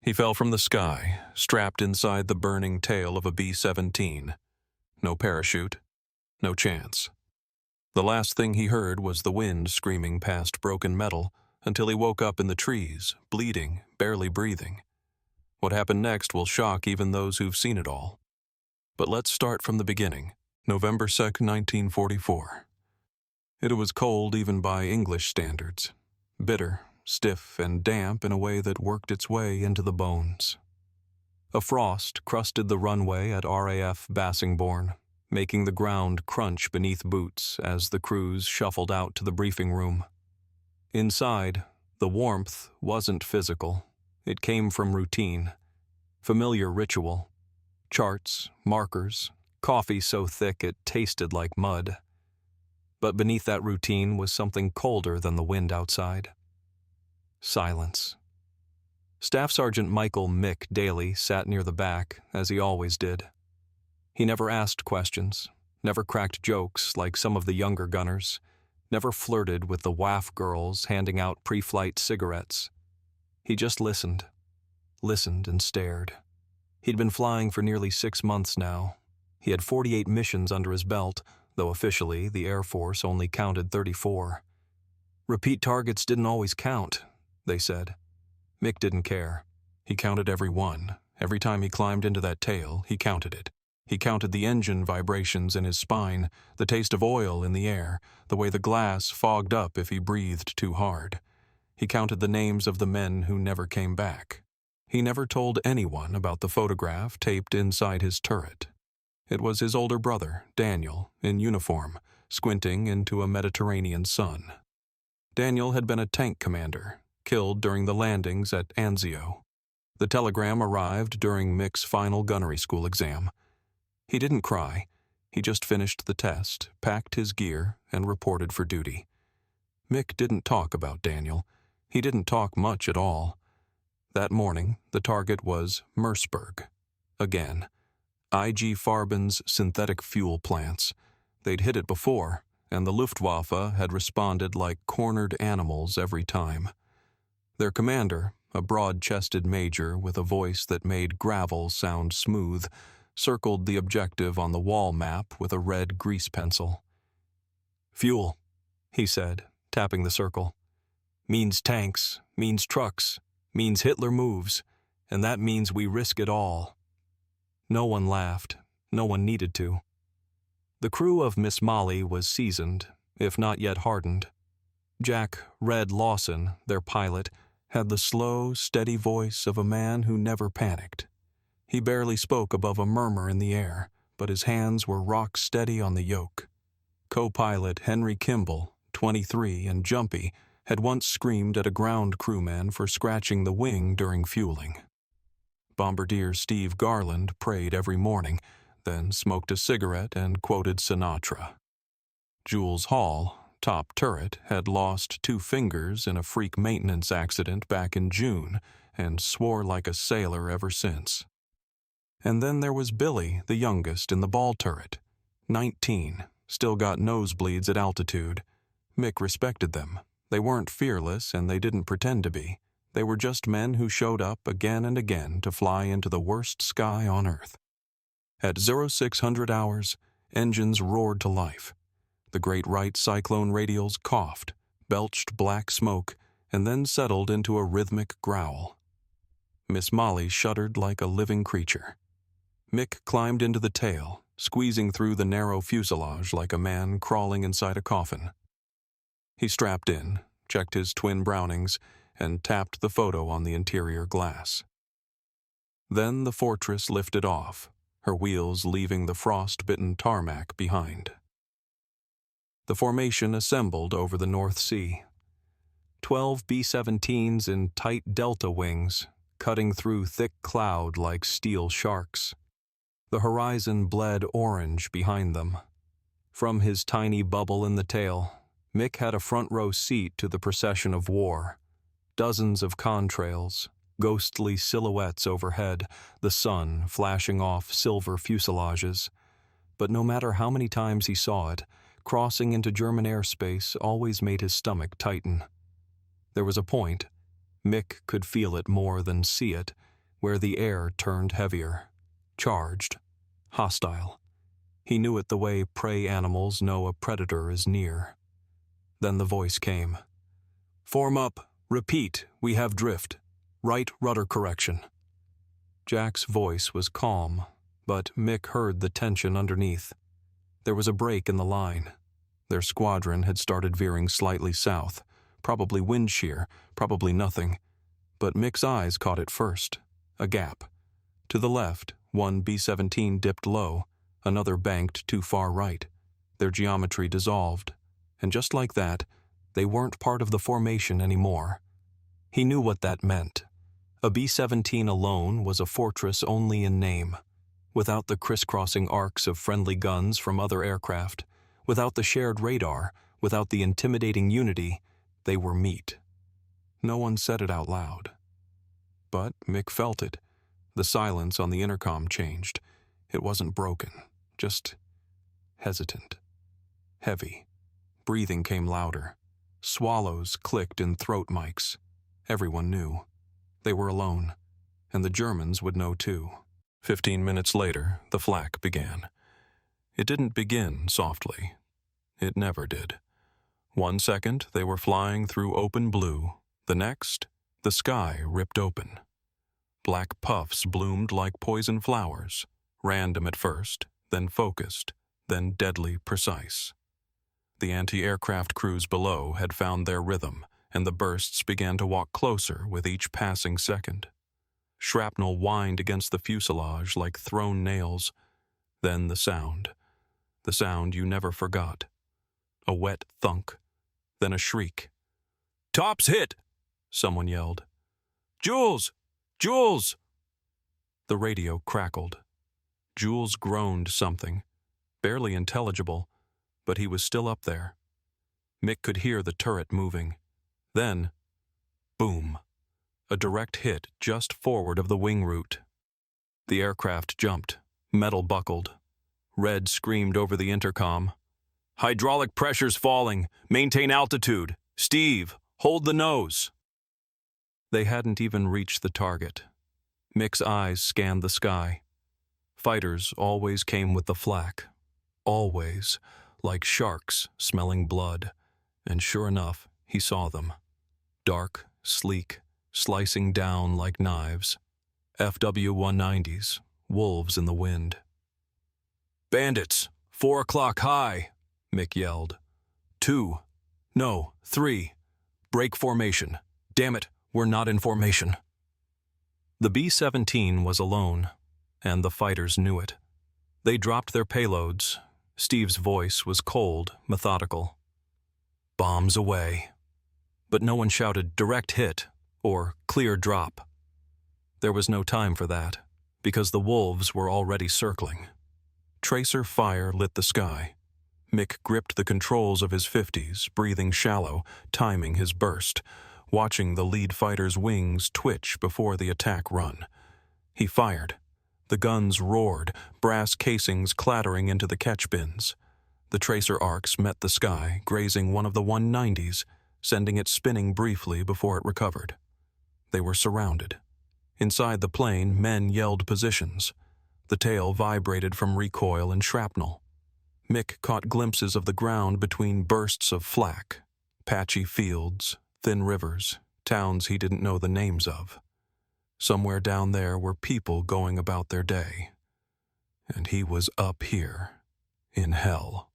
He fell from the sky, strapped inside the burning tail of a B-17. No parachute, no chance. The last thing he heard was the wind screaming past broken metal until he woke up in the trees, bleeding, barely breathing. What happened next will shock even those who've seen it all. But let's start from the beginning, November 2nd, 1944. It was cold even by English standards, bitter, stiff, and damp in a way that worked its way into the bones. A frost crusted the runway at RAF Bassingbourn, making the ground crunch beneath boots as the crews shuffled out to the briefing room. Inside, the warmth wasn't physical. It came from routine, familiar ritual, charts, markers, coffee so thick it tasted like mud. But beneath that routine was something colder than the wind outside. Silence. Staff Sergeant Michael Mick Daly sat near the back, as he always did. He never asked questions, never cracked jokes like some of the younger gunners, never flirted with the WAF girls handing out pre-flight cigarettes. He just listened and stared. He'd been flying for nearly 6 months now. He had 48 missions under his belt, though officially the Air Force only counted 34. Repeat targets didn't always count, they said. Mick didn't care. He counted every one. Every time he climbed into that tail, he counted it. He counted the engine vibrations in his spine, the taste of oil in the air, the way the glass fogged up if he breathed too hard. He counted the names of the men who never came back. He never told anyone about the photograph taped inside his turret. It was his older brother, Daniel, in uniform, squinting into a Mediterranean sun. Daniel had been a tank commander, killed during the landings at Anzio. The telegram arrived during Mick's final gunnery school exam. He didn't cry. He just finished the test, packed his gear, and reported for duty. Mick didn't talk about Daniel. He didn't talk much at all. That morning, the target was Merseburg. Again. IG Farben's synthetic fuel plants. They'd hit it before, and the Luftwaffe had responded like cornered animals every time. Their commander, a broad-chested major with a voice that made gravel sound smooth, circled the objective on the wall map with a red grease pencil. "Fuel," he said, tapping the circle. "Means tanks, means trucks, means Hitler moves, and that means we risk it all." No one laughed. No one needed to. The crew of Miss Molly was seasoned, if not yet hardened. Jack Red Lawson, their pilot, had the slow, steady voice of a man who never panicked. He barely spoke above a murmur in the air, but his hands were rock steady on the yoke. Co-pilot Henry Kimball, 23 and jumpy, had once screamed at a ground crewman for scratching the wing during fueling. Bombardier Steve Garland prayed every morning, then smoked a cigarette and quoted Sinatra. Jules Hall, top turret, had lost 2 fingers in a freak maintenance accident back in June and swore like a sailor ever since. And then there was Billy, the youngest, in the ball turret. 19, still got nosebleeds at altitude. Mick respected them. They weren't fearless, and they didn't pretend to be. They were just men who showed up again and again to fly into the worst sky on Earth. At 0600 hours, engines roared to life. The Great Wright Cyclone radials coughed, belched black smoke, and then settled into a rhythmic growl. Miss Molly shuddered like a living creature. Mick climbed into the tail, squeezing through the narrow fuselage like a man crawling inside a coffin. He strapped in, checked his twin Brownings, and tapped the photo on the interior glass. Then the Fortress lifted off, her wheels leaving the frost-bitten tarmac behind. The formation assembled over the North Sea. 12 B-17s in tight delta wings, cutting through thick cloud like steel sharks. The horizon bled orange behind them. From his tiny bubble in the tail, Mick had a front-row seat to the procession of war. Dozens of contrails, ghostly silhouettes overhead, the sun flashing off silver fuselages. But no matter how many times he saw it, crossing into German airspace always made his stomach tighten. There was a point, Mick could feel it more than see it, where the air turned heavier, charged, hostile. He knew it the way prey animals know a predator is near. Then the voice came. "Form up. Repeat. We have drift. Right rudder correction." Jack's voice was calm, but Mick heard the tension underneath. There was a break in the line. Their squadron had started veering slightly south, probably wind shear, probably nothing. But Mick's eyes caught it first. A gap. To the left, one B-17 dipped low, another banked too far right. Their geometry dissolved, and just like that, they weren't part of the formation anymore. He knew what that meant. A B-17 alone was a fortress only in name. Without the crisscrossing arcs of friendly guns from other aircraft, without the shared radar, without the intimidating unity, they were meat. No one said it out loud. But Mick felt it. The silence on the intercom changed. It wasn't broken, just hesitant. Heavy. Breathing came louder. Swallows clicked in throat mics. Everyone knew. They were alone, and the Germans would know too. 15 minutes later, the flak began. It didn't begin softly. It never did. 1 second, they were flying through open blue. The next, the sky ripped open. Black puffs bloomed like poison flowers, random at first, then focused, then deadly precise. The anti-aircraft crews below had found their rhythm, and the bursts began to walk closer with each passing second. Shrapnel whined against the fuselage like thrown nails. Then the sound you never forgot. A wet thunk, then a shriek. "Tops hit!" someone yelled. "Jules! Jules!" The radio crackled. Jules groaned something, barely intelligible, but he was still up there. Mick could hear the turret moving. Then, boom, a direct hit just forward of the wing route. The aircraft jumped, metal buckled. Red screamed over the intercom. "Hydraulic pressure's falling. Maintain altitude. Steve, hold the nose." They hadn't even reached the target. Mick's eyes scanned the sky. Fighters always came with the flak. Always, like sharks smelling blood. And sure enough, he saw them. Dark, sleek, slicing down like knives. FW-190s, wolves in the wind. "Bandits, 4 o'clock high," Mick yelled. 2. No, 3. Break formation. Damn it, we're not in formation. The B-17 was alone, and the fighters knew it. They dropped their payloads. Steve's voice was cold, methodical. "Bombs away." But no one shouted direct hit or clear drop. There was no time for that, because the wolves were already circling. Tracer fire lit the sky. Mick gripped the controls of his 50s, breathing shallow, timing his burst, watching the lead fighter's wings twitch before the attack run. He fired. The guns roared, brass casings clattering into the catch bins. The tracer arcs met the sky, grazing one of the 190s, sending it spinning briefly before it recovered. They were surrounded. Inside the plane, men yelled positions. The tail vibrated from recoil and shrapnel. Mick caught glimpses of the ground between bursts of flak, patchy fields, thin rivers, towns he didn't know the names of. Somewhere down there were people going about their day. And he was up here, in hell.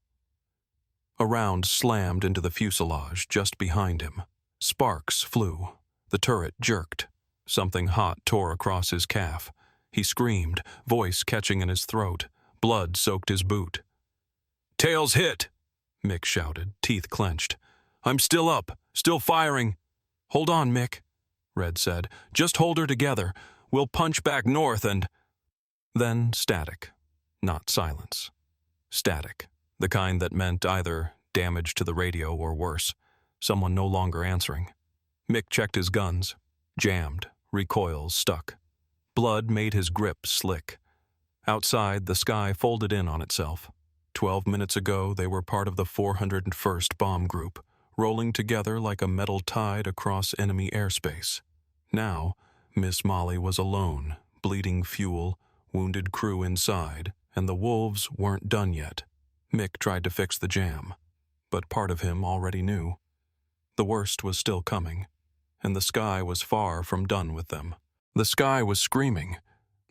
A round slammed into the fuselage just behind him. Sparks flew. The turret jerked. Something hot tore across his calf. He screamed, voice catching in his throat. Blood soaked his boot. "Tails hit!" Mick shouted, teeth clenched. "I'm still up, still firing." "Hold on, Mick," Red said. "Just hold her together. We'll punch back north and—" Then static. Not silence. Static. The kind that meant either damage to the radio or worse. Someone no longer answering. Mick checked his guns. Jammed. Recoils stuck. Blood made his grip slick. Outside, the sky folded in on itself. 12 minutes ago, they were part of the 401st Bomb Group, rolling together like a metal tide across enemy airspace. Now, Miss Molly was alone, bleeding fuel, wounded crew inside, and the wolves weren't done yet. Mick tried to fix the jam, but part of him already knew. The worst was still coming, and the sky was far from done with them. The sky was screaming,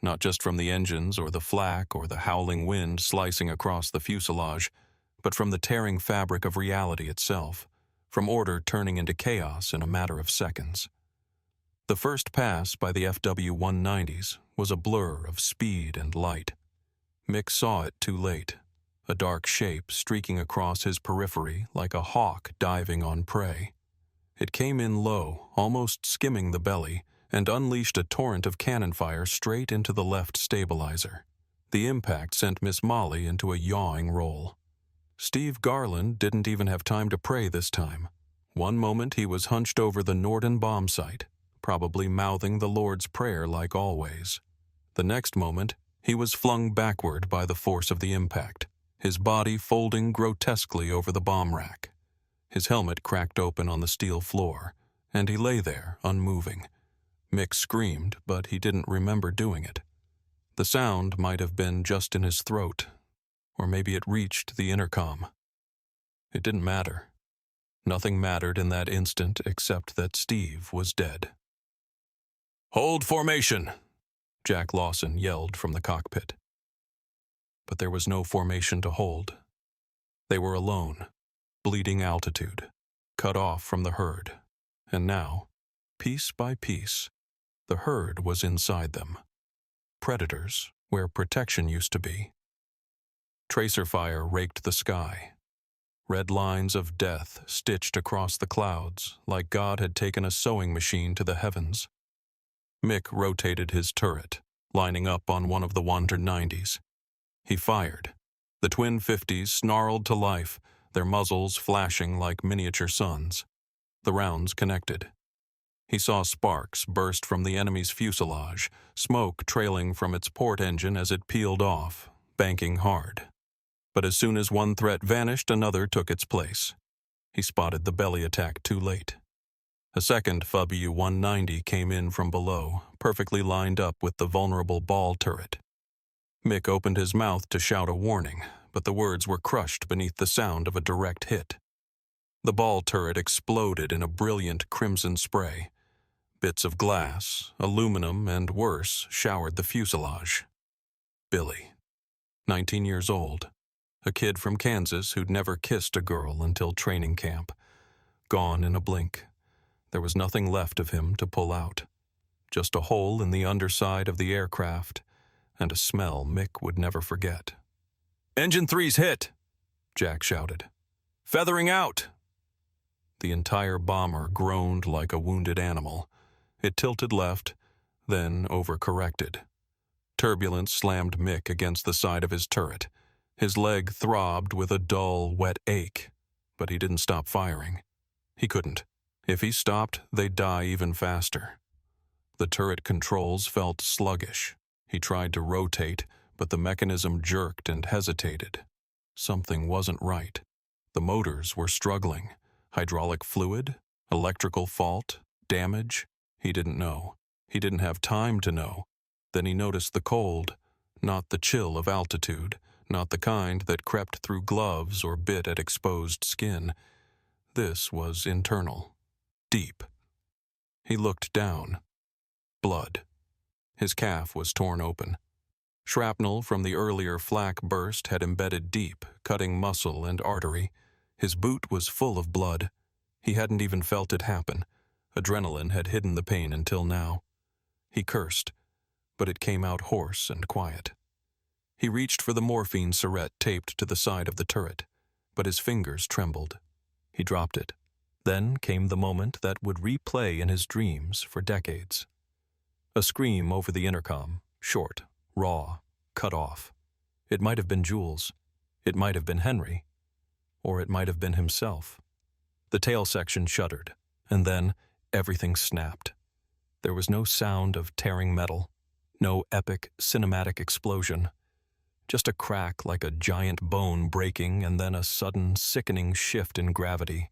not just from the engines or the flak or the howling wind slicing across the fuselage, but from the tearing fabric of reality itself, from order turning into chaos in a matter of seconds. The first pass by the FW-190s was a blur of speed and light. Mick saw it too late, a dark shape streaking across his periphery like a hawk diving on prey. It came in low, almost skimming the belly, and unleashed a torrent of cannon fire straight into the left stabilizer. The impact sent Miss Molly into a yawing roll. Steve Garland didn't even have time to pray this time. One moment he was hunched over the Norden bomb site, probably mouthing the Lord's Prayer like always. The next moment, he was flung backward by the force of the impact, his body folding grotesquely over the bomb rack. His helmet cracked open on the steel floor, and he lay there, unmoving. Mick screamed, but he didn't remember doing it. The sound might have been just in his throat, or maybe it reached the intercom. It didn't matter. Nothing mattered in that instant except that Steve was dead. "Hold formation!" Jack Lawson yelled from the cockpit. But there was no formation to hold. They were alone, bleeding altitude, cut off from the herd. And now, piece by piece, the herd was inside them. Predators, where protection used to be. Tracer fire raked the sky. Red lines of death stitched across the clouds like God had taken a sewing machine to the heavens. Mick rotated his turret, lining up on one of the 190s. He fired. The twin 50s snarled to life, their muzzles flashing like miniature suns. The rounds connected. He saw sparks burst from the enemy's fuselage, smoke trailing from its port engine as it peeled off, banking hard. But as soon as one threat vanished, another took its place. He spotted the belly attack too late. A second FW-190 came in from below, perfectly lined up with the vulnerable ball turret. Mick opened his mouth to shout a warning, but the words were crushed beneath the sound of a direct hit. The ball turret exploded in a brilliant crimson spray. Bits of glass, aluminum, and worse showered the fuselage. Billy, 19 years old, a kid from Kansas who'd never kissed a girl until training camp, gone in a blink. There was nothing left of him to pull out. Just a hole in the underside of the aircraft, and a smell Mick would never forget. "Engine 3's hit!" Jack shouted. "Feathering out!" The entire bomber groaned like a wounded animal. It tilted left, then overcorrected. Turbulence slammed Mick against the side of his turret. His leg throbbed with a dull, wet ache, but he didn't stop firing. He couldn't. If he stopped, they'd die even faster. The turret controls felt sluggish. He tried to rotate, but the mechanism jerked and hesitated. Something wasn't right. The motors were struggling. Hydraulic fluid? Electrical fault? Damage? He didn't know. He didn't have time to know. Then he noticed the cold, not the chill of altitude, not the kind that crept through gloves or bit at exposed skin. This was internal. Deep. He looked down. Blood. His calf was torn open. Shrapnel from the earlier flak burst had embedded deep, cutting muscle and artery. His boot was full of blood. He hadn't even felt it happen. Adrenaline had hidden the pain until now. He cursed, but it came out hoarse and quiet. He reached for the morphine syringe taped to the side of the turret, but his fingers trembled. He dropped it. Then came the moment that would replay in his dreams for decades. A scream over the intercom, short, raw, cut off. It might have been Jules. It might have been Henry. Or it might have been himself. The tail section shuddered, and then everything snapped. There was no sound of tearing metal, no epic cinematic explosion. Just a crack like a giant bone breaking and then a sudden, sickening shift in gravity.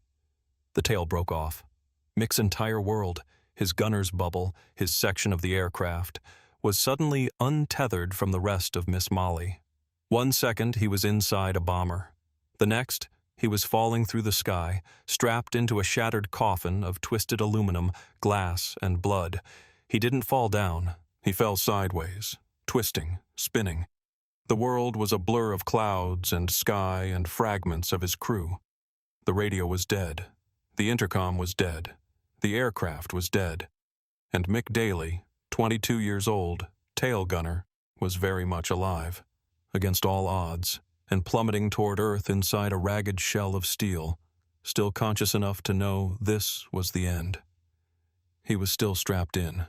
The tail broke off. Mick's entire world, his gunner's bubble, his section of the aircraft, was suddenly untethered from the rest of Miss Molly. 1 second he was inside a bomber. The next, he was falling through the sky, strapped into a shattered coffin of twisted aluminum, glass, and blood. He didn't fall down. He fell sideways, twisting, spinning. The world was a blur of clouds and sky and fragments of his crew. The radio was dead. The intercom was dead. The aircraft was dead. And Mick Daly, 22 years old, tail gunner, was very much alive, against all odds, and plummeting toward Earth inside a ragged shell of steel, still conscious enough to know this was the end. He was still strapped in.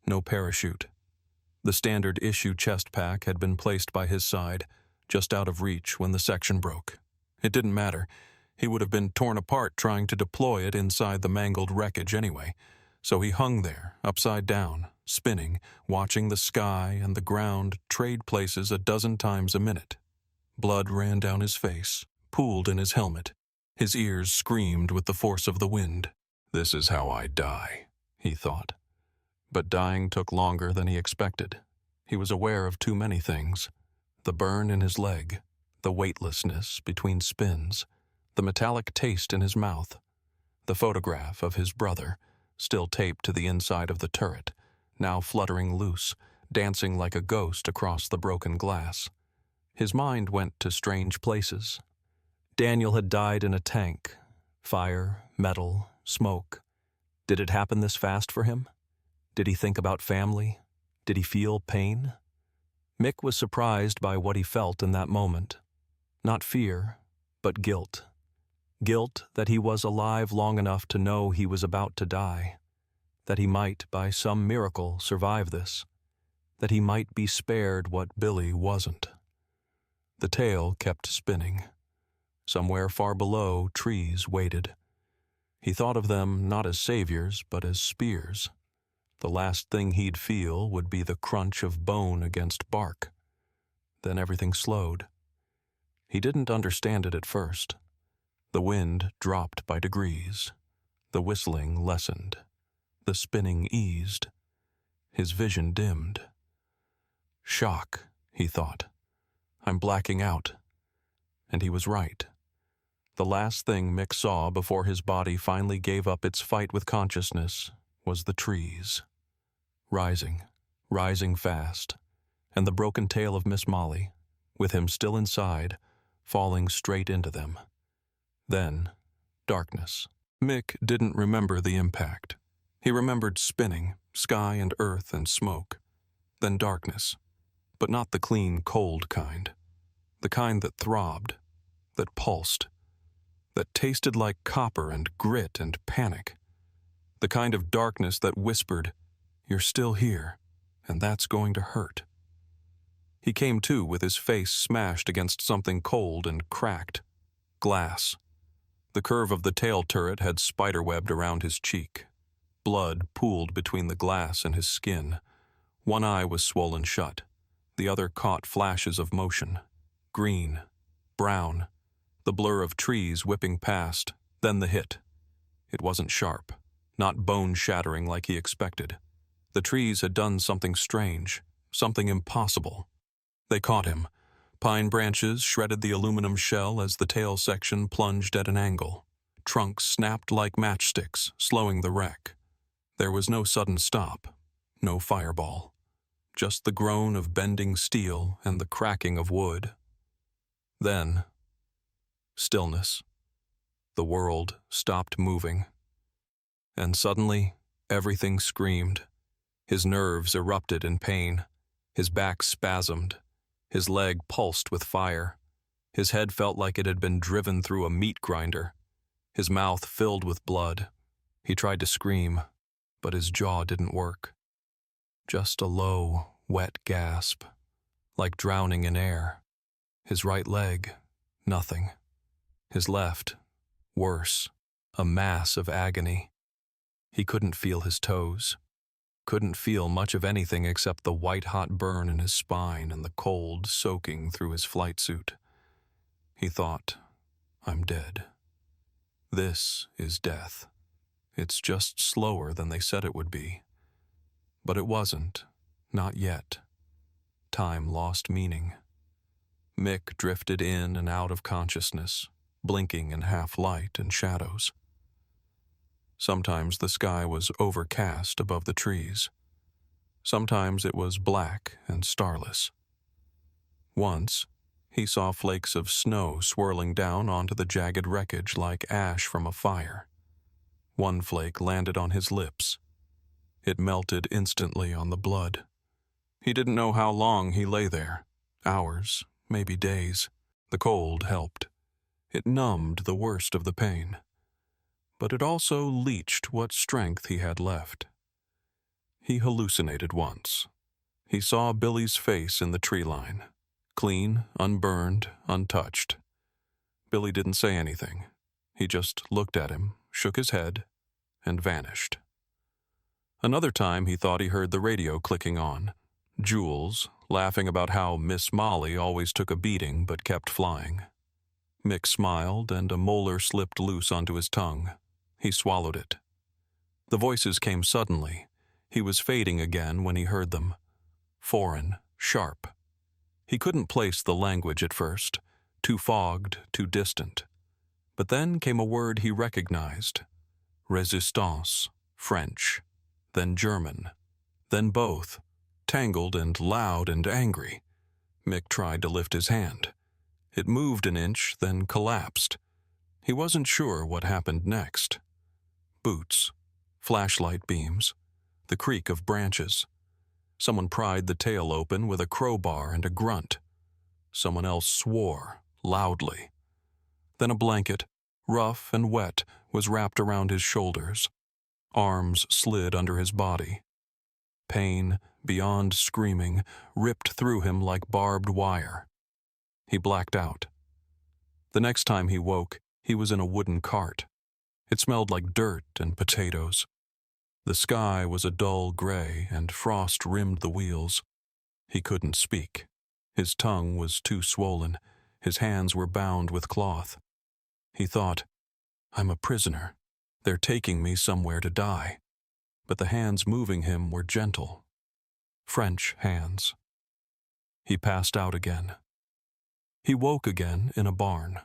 No parachute. The standard issue chest pack had been placed by his side, just out of reach when the section broke. It didn't matter. He would have been torn apart trying to deploy it inside the mangled wreckage anyway. So he hung there, upside down, spinning, watching the sky and the ground trade places a dozen times a minute. Blood ran down his face, pooled in his helmet. His ears screamed with the force of the wind. "This is how I die," he thought. But dying took longer than he expected. He was aware of too many things. The burn in his leg, the weightlessness between spins, the metallic taste in his mouth, the photograph of his brother, still taped to the inside of the turret, now fluttering loose, dancing like a ghost across the broken glass. His mind went to strange places. Daniel had died in a tank. Fire, metal, smoke. Did it happen this fast for him? Did he think about family? Did he feel pain? Mick was surprised by what he felt in that moment. Not fear, but guilt. Guilt that he was alive long enough to know he was about to die. That he might, by some miracle, survive this. That he might be spared what Billy wasn't. The tail kept spinning. Somewhere far below, trees waited. He thought of them not as saviors, but as spears. The last thing he'd feel would be the crunch of bone against bark. Then everything slowed. He didn't understand it at first. The wind dropped by degrees. The whistling lessened. The spinning eased. His vision dimmed. Shock, he thought. I'm blacking out. And he was right. The last thing Mick saw before his body finally gave up its fight with consciousness was the trees. Rising fast, and the broken tail of Miss Molly, with him still inside, falling straight into them. Then, darkness. Mick didn't remember the impact. He remembered spinning, sky and earth and smoke. Then darkness, but not the clean, cold kind. The kind that throbbed, that pulsed, that tasted like copper and grit and panic. The kind of darkness that whispered, "You're still here, and that's going to hurt." He came to with his face smashed against something cold and cracked. Glass. The curve of the tail turret had spiderwebbed around his cheek. Blood pooled between the glass and his skin. One eye was swollen shut. The other caught flashes of motion. Green. Brown. The blur of trees whipping past. Then the hit. It wasn't sharp. Not bone-shattering like he expected. The trees had done something strange. Something impossible. They caught him. Pine branches shredded the aluminum shell as the tail section plunged at an angle. Trunks snapped like matchsticks, slowing the wreck. There was no sudden stop, no fireball. Just the groan of bending steel and the cracking of wood. Then, stillness. The world stopped moving. And suddenly, everything screamed. His nerves erupted in pain. His back spasmed. His leg pulsed with fire. His head felt like it had been driven through a meat grinder. His mouth filled with blood. He tried to scream, but his jaw didn't work. Just a low, wet gasp, like drowning in air. His right leg, nothing. His left, worse, a mass of agony. He couldn't feel his toes. Couldn't feel much of anything except the white-hot burn in his spine and the cold soaking through his flight suit. He thought, I'm dead. This is death. It's just slower than they said it would be. But it wasn't. Not yet. Time lost meaning. Mick drifted in and out of consciousness, blinking in half light and shadows. Sometimes the sky was overcast above the trees. Sometimes it was black and starless. Once, he saw flakes of snow swirling down onto the jagged wreckage like ash from a fire. One flake landed on his lips. It melted instantly on the blood. He didn't know how long he lay there. Hours, maybe days. The cold helped. It numbed the worst of the pain. But it also leached what strength he had left. He hallucinated once. He saw Billy's face in the tree line. Clean, unburned, untouched. Billy didn't say anything. He just looked at him, shook his head, and vanished. Another time he thought he heard the radio clicking on. Jules, laughing about how Miss Molly always took a beating but kept flying. Mick smiled, and a molar slipped loose onto his tongue. He swallowed it. The voices came suddenly. He was fading again when he heard them. Foreign, sharp. He couldn't place the language at first. Too fogged, too distant. But then came a word he recognized. Resistance, French. Then German. Then both. Tangled and loud and angry. Mick tried to lift his hand. It moved an inch, then collapsed. He wasn't sure what happened next. Boots. Flashlight beams. The creak of branches. Someone pried the tail open with a crowbar and a grunt. Someone else swore, loudly. Then a blanket, rough and wet, was wrapped around his shoulders. Arms slid under his body. Pain, beyond screaming, ripped through him like barbed wire. He blacked out. The next time he woke, he was in a wooden cart. It smelled like dirt and potatoes. The sky was a dull gray, and frost rimmed the wheels. He couldn't speak. His tongue was too swollen. His hands were bound with cloth. He thought, I'm a prisoner. They're taking me somewhere to die. But the hands moving him were gentle. French hands. He passed out again. He woke again in a barn.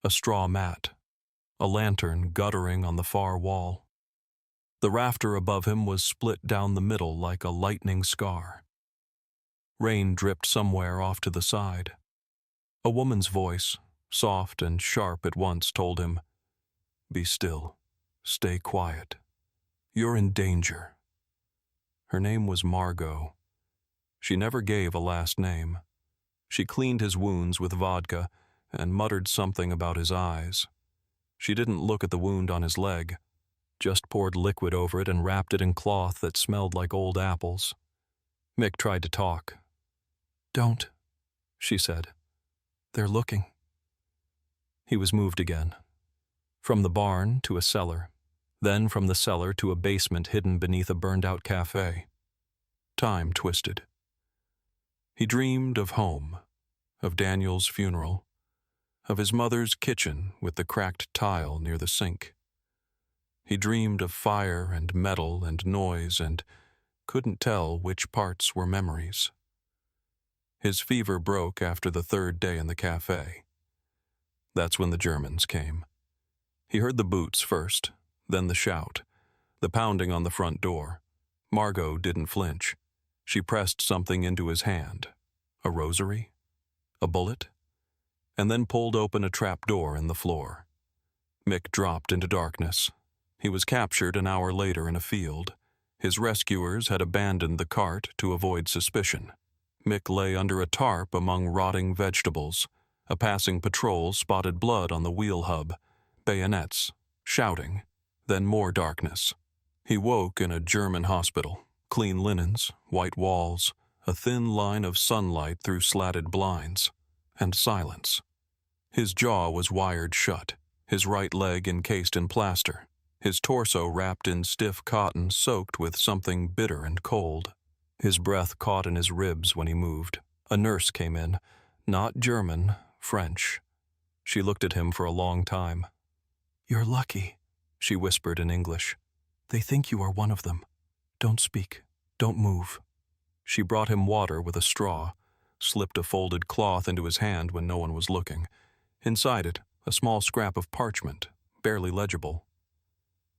A straw mat. A lantern guttering on the far wall. The rafter above him was split down the middle like a lightning scar. Rain dripped somewhere off to the side. A woman's voice, soft and sharp at once, told him, Be still. Stay quiet. You're in danger. Her name was Margot. She never gave a last name. She cleaned his wounds with vodka and muttered something about his eyes. She didn't look at the wound on his leg, just poured liquid over it and wrapped it in cloth that smelled like old apples. Mick tried to talk. Don't, she said. They're looking. He was moved again. From the barn to a cellar, then from the cellar to a basement hidden beneath a burned-out cafe. Time twisted. He dreamed of home, of Daniel's funeral, of his mother's kitchen with the cracked tile near the sink. He dreamed of fire and metal and noise and couldn't tell which parts were memories. His fever broke after the third day in the cafe. That's when the Germans came. He heard the boots first, then the shout, the pounding on the front door. Margot didn't flinch. She pressed something into his hand. A rosary? A bullet? And then pulled open a trap door in the floor. Mick dropped into darkness. He was captured an hour later in a field. His rescuers had abandoned the cart to avoid suspicion. Mick lay under a tarp among rotting vegetables. A passing patrol spotted blood on the wheel hub. Bayonets. Shouting. Then more darkness. He woke in a German hospital. Clean linens, white walls, a thin line of sunlight through slatted blinds, and silence. His jaw was wired shut, his right leg encased in plaster, his torso wrapped in stiff cotton soaked with something bitter and cold. His breath caught in his ribs when he moved. A nurse came in, not German, French. She looked at him for a long time. "You're lucky," she whispered in English. They think you are one of them. Don't speak. Don't move. She brought him water with a straw, slipped a folded cloth into his hand when no one was looking. Inside it, a small scrap of parchment, barely legible.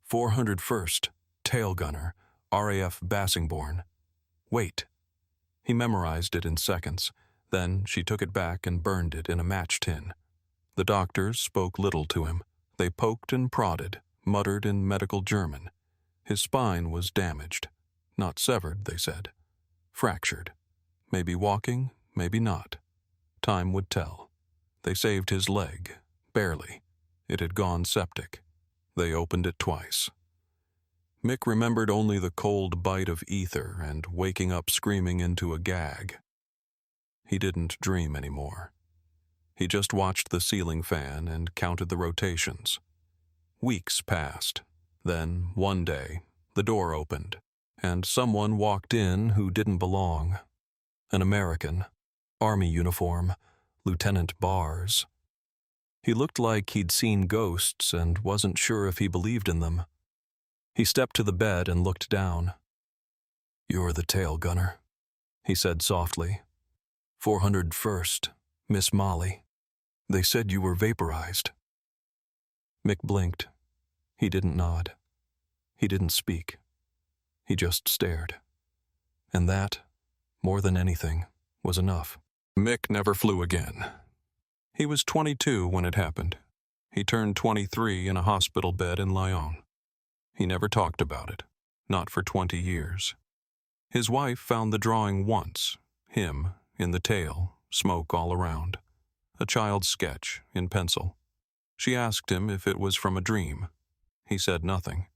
401st, Tail Gunner, RAF Bassingbourn. Wait. He memorized it in seconds. Then she took it back and burned it in a match tin. The doctors spoke little to him. They poked and prodded, muttered in medical German. His spine was damaged. Not severed, they said. Fractured. Maybe walking, maybe not. Time would tell. They saved his leg. Barely. It had gone septic. They opened it twice. Mick remembered only the cold bite of ether and waking up screaming into a gag. He didn't dream anymore. He just watched the ceiling fan and counted the rotations. Weeks passed. Then, one day, the door opened, and someone walked in who didn't belong. An American. Army uniform. Lieutenant Bars. He looked like he'd seen ghosts and wasn't sure if he believed in them. He stepped to the bed and looked down. "You're the tail gunner," he said softly. 401st, Miss Molly. They said you were vaporized. Mick blinked. He didn't nod. He didn't speak. He just stared. And that, more than anything, was enough. Mick never flew again. He was 22 when it happened. He turned 23 in a hospital bed in Lyon. He never talked about it, not for 20 years. His wife found the drawing once, him, in the tail, smoke all around. A child's sketch, in pencil. She asked him if it was from a dream. He said nothing.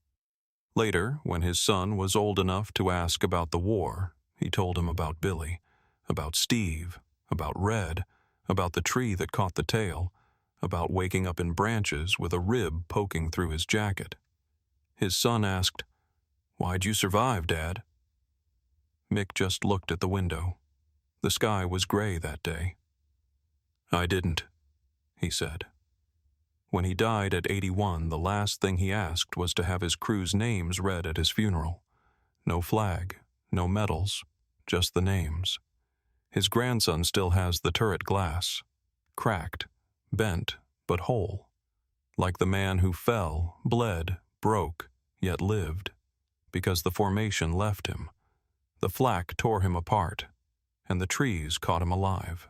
Later, when his son was old enough to ask about the war, he told him about Billy, about Steve, about Red, about the tree that caught the tail, about waking up in branches with a rib poking through his jacket. His son asked, "Why'd you survive, Dad?" Mick just looked at the window. The sky was gray that day. "I didn't," he said. When he died at 81, the last thing he asked was to have his crew's names read at his funeral. No flag, no medals, just the names. His grandson still has the turret glass. Cracked, bent, but whole. Like the man who fell, bled, broke, yet lived. Because the formation left him. The flak tore him apart, and the trees caught him alive.